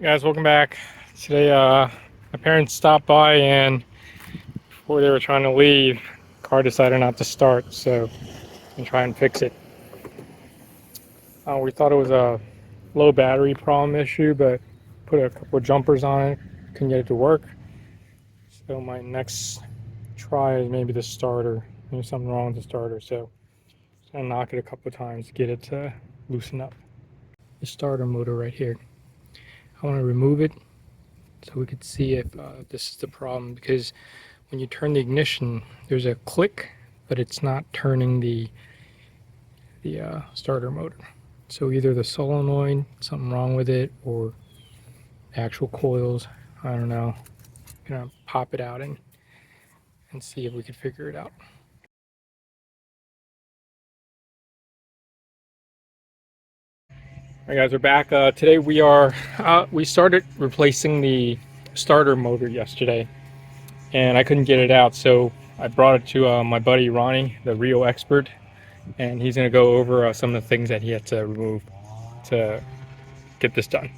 Guys, welcome back. Today, my parents stopped by, and before they were trying to leave, the car decided not to start, so I'm trying to fix it. We thought it was a low battery problem issue, but put a couple of jumpers on it, couldn't get it to work. So my next try is maybe the starter. Maybe something wrong with the starter, so just gonna knock it a couple of times to get it to loosen up. The starter motor right here. I want to remove it so we could see if this is the problem, because when you turn the ignition, there's a click, but it's not turning the starter motor. So either the solenoid, something wrong with it, or the actual coils. I don't know. I'm gonna pop it out and see if we can figure it out. All right, guys, we're back. Today we started replacing the starter motor yesterday, and I couldn't get it out, so I brought it to my buddy Ronnie, the real expert, and he's going to go over some of the things that he had to remove to get this done.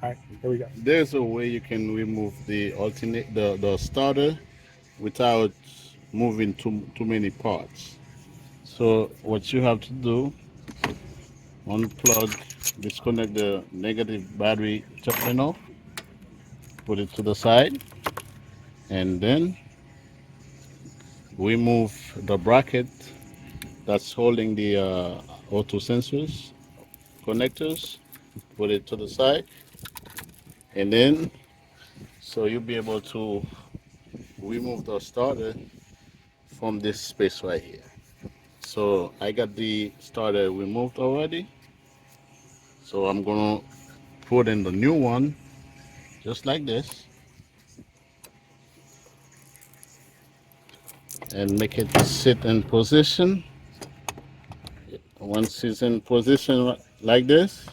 All right, here we go. There's a way you can remove the starter without moving too many parts. So what you have to do, unplug, disconnect the negative battery terminal, put it to the side, and then remove the bracket that's holding the auto sensors connectors, put it to the side, and then so you'll be able to remove the starter from this space right here. So I got the starter removed already, so I'm gonna put in the new one just like this and make it sit in position. Once it's in position like this,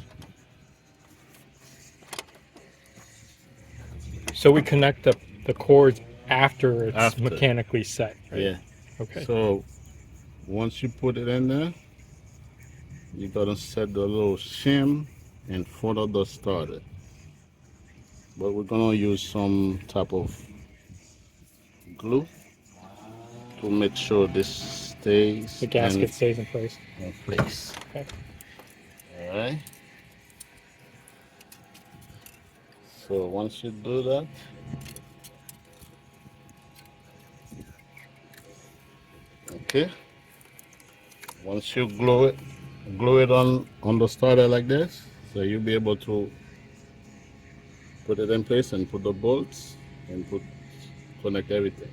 So we connect the cords after it's after, mechanically set, right? yeah. Okay. So once you put it in there, you gotta set the little shim in front of the starter. But we're gonna use some type of glue to make sure this stays The gasket stays in place. in place. Okay. All right. So once you do that, okay. Once you glue it on the starter like this, so you'll be able to put it in place and put the bolts and connect everything.